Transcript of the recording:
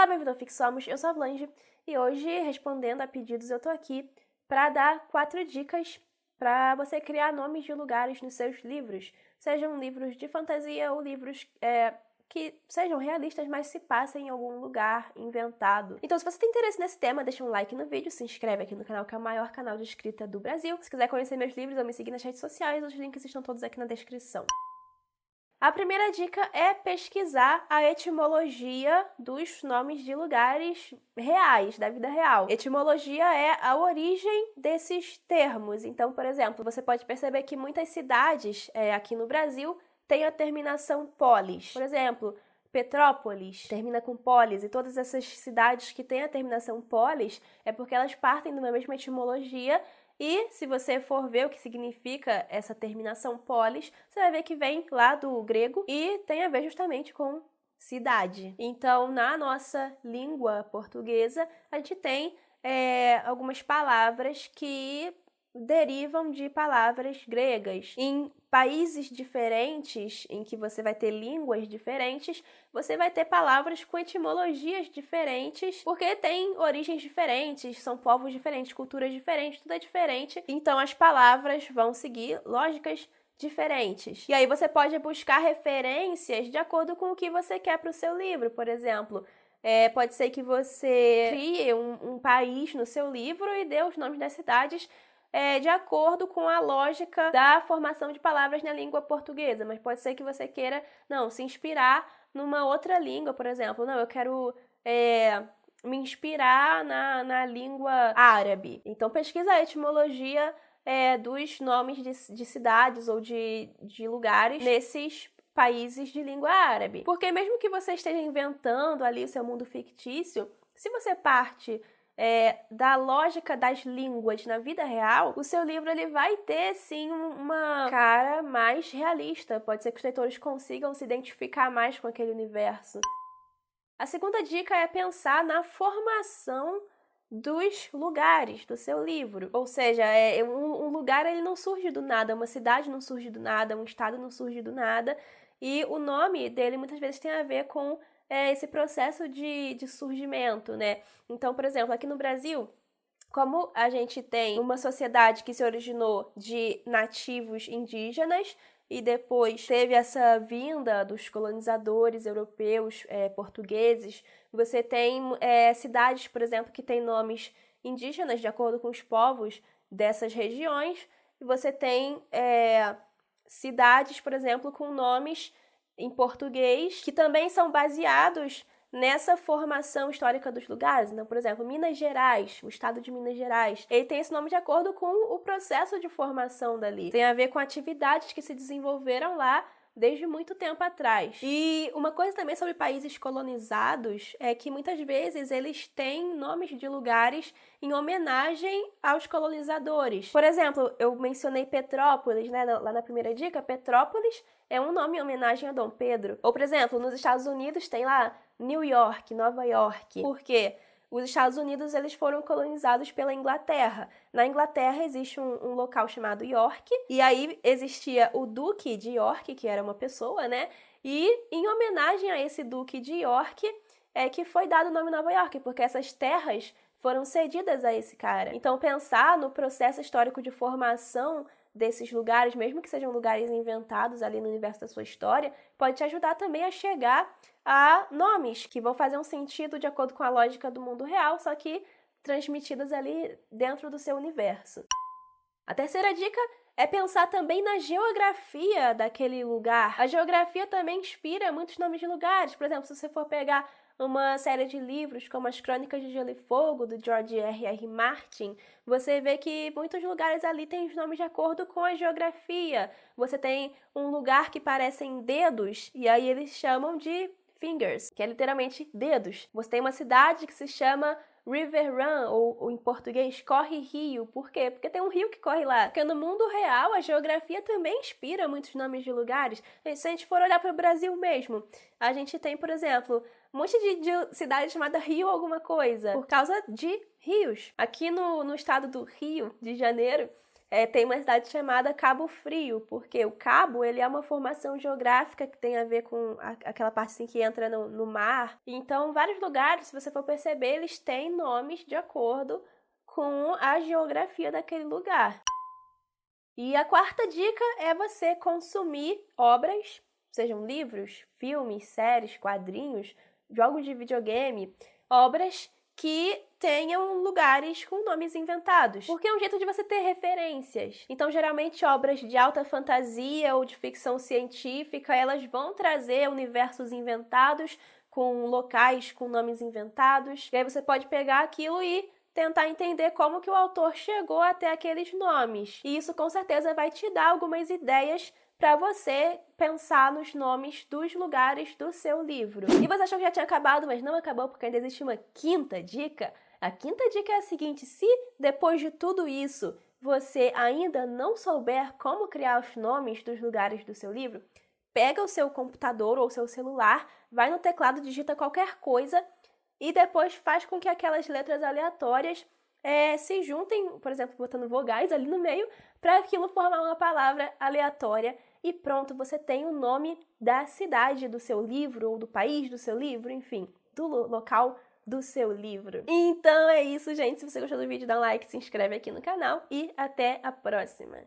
Olá, bem-vindo ao Fixamos, eu sou a Blange e hoje, respondendo a pedidos, eu tô aqui para dar 4 dicas para você criar nomes de lugares nos seus livros, sejam livros de fantasia ou livros que sejam realistas, mas se passem em algum lugar inventado. Então, se você tem interesse nesse tema, deixa um like no vídeo, se inscreve aqui no canal, que é o maior canal de escrita do Brasil. Se quiser conhecer meus livros ou me seguir nas redes sociais, os links estão todos aqui na descrição. A primeira dica é pesquisar a etimologia dos nomes de lugares reais, da vida real. Etimologia é a origem desses termos. Então, por exemplo, você pode perceber que muitas cidades aqui no Brasil têm a terminação polis. Por exemplo, Petrópolis termina com polis, e todas essas cidades que têm a terminação polis é porque elas partem de uma mesma etimologia. E se você for ver o que significa essa terminação polis, você vai ver que vem lá do grego e tem a ver justamente com cidade. Então, na nossa língua portuguesa, a gente tem algumas palavras que derivam de palavras gregas. Em países diferentes, em que você vai ter línguas diferentes, você vai ter palavras com etimologias diferentes, porque tem origens diferentes, são povos diferentes, culturas diferentes, tudo é diferente. Então as palavras vão seguir lógicas diferentes. E aí você pode buscar referências de acordo com o que você quer para o seu livro. Por exemplo, pode ser que você crie um país no seu livro e dê os nomes das cidades de acordo com a lógica da formação de palavras na língua portuguesa, mas pode ser que você queira, se inspirar numa outra língua, por exemplo. Não, eu quero me inspirar na língua árabe. Então, pesquisa a etimologia dos nomes de cidades ou de lugares nesses países de língua árabe. Porque mesmo que você esteja inventando ali o seu mundo fictício, se você parte da lógica das línguas na vida real, o seu livro ele vai ter sim uma cara mais realista. Pode ser que os leitores consigam se identificar mais com aquele universo. A segunda dica é pensar na formação dos lugares do seu livro. Ou seja, um lugar ele não surge do nada, uma cidade não surge do nada, um estado não surge do nada, e o nome dele muitas vezes tem a ver com esse processo de surgimento, né? Então, por exemplo, aqui no Brasil, como a gente tem uma sociedade que se originou de nativos indígenas e depois teve essa vinda dos colonizadores europeus, portugueses, você tem cidades, por exemplo, que têm nomes indígenas de acordo com os povos dessas regiões, e você tem cidades, por exemplo, com nomes em português, que também são baseados nessa formação histórica dos lugares. Então, por exemplo, Minas Gerais, o estado de Minas Gerais, ele tem esse nome de acordo com o processo de formação dali. Tem a ver com atividades que se desenvolveram lá desde muito tempo atrás. E uma coisa também sobre países colonizados é que muitas vezes eles têm nomes de lugares em homenagem aos colonizadores. Por exemplo, eu mencionei Petrópolis, né, lá na primeira dica. Petrópolis é um nome em homenagem a Dom Pedro. Ou, por exemplo, nos Estados Unidos tem lá New York, Nova York. Por quê? Os Estados Unidos eles foram colonizados pela Inglaterra. Na Inglaterra existe um local chamado York, e aí existia o Duque de York, que era uma pessoa, né? E em homenagem a esse Duque de York é que foi dado o nome Nova York, porque essas terras foram cedidas a esse cara. Então pensar no processo histórico de formação desses lugares, mesmo que sejam lugares inventados ali no universo da sua história, pode te ajudar também a chegar a nomes que vão fazer um sentido de acordo com a lógica do mundo real, só que transmitidos ali dentro do seu universo. A terceira dica é pensar também na geografia daquele lugar. A geografia também inspira muitos nomes de lugares. Por exemplo, se você for pegar uma série de livros como As Crônicas de Gelo e Fogo, do George R.R. Martin, você vê que muitos lugares ali têm os nomes de acordo com a geografia. Você tem um lugar que parecem dedos, e aí eles chamam de fingers, que é literalmente dedos. Você tem uma cidade que se chama River Run, ou em português, Corre Rio. Por quê? Porque tem um rio que corre lá. Porque no mundo real, a geografia também inspira muitos nomes de lugares. Se a gente for olhar para o Brasil mesmo, a gente tem, por exemplo, um monte de cidade chamada Rio alguma coisa, por causa de rios. Aqui no estado do Rio de Janeiro, Tem uma cidade chamada Cabo Frio, porque o cabo, ele é uma formação geográfica que tem a ver com aquela parte assim que entra no mar. Então, vários lugares, se você for perceber, eles têm nomes de acordo com a geografia daquele lugar. E a quarta dica é você consumir obras, sejam livros, filmes, séries, quadrinhos, jogos de videogame, obras que tenham lugares com nomes inventados, porque é um jeito de você ter referências. Então, geralmente, obras de alta fantasia ou de ficção científica, elas vão trazer universos inventados com locais com nomes inventados, e aí você pode pegar aquilo e tentar entender como que o autor chegou até aqueles nomes. E isso com certeza vai te dar algumas ideias para você pensar nos nomes dos lugares do seu livro. E você achou que já tinha acabado, mas não acabou porque ainda existe uma quinta dica. A quinta dica é a seguinte: se depois de tudo isso você ainda não souber como criar os nomes dos lugares do seu livro, pega o seu computador ou o seu celular, vai no teclado, digita qualquer coisa e depois faz com que aquelas letras aleatórias se juntem, por exemplo, botando vogais ali no meio, para aquilo formar uma palavra aleatória e pronto, você tem o nome da cidade do seu livro, ou do país do seu livro, enfim, do local do seu livro. Então é isso, gente. Se você gostou do vídeo, dá um like, se inscreve aqui no canal e até a próxima!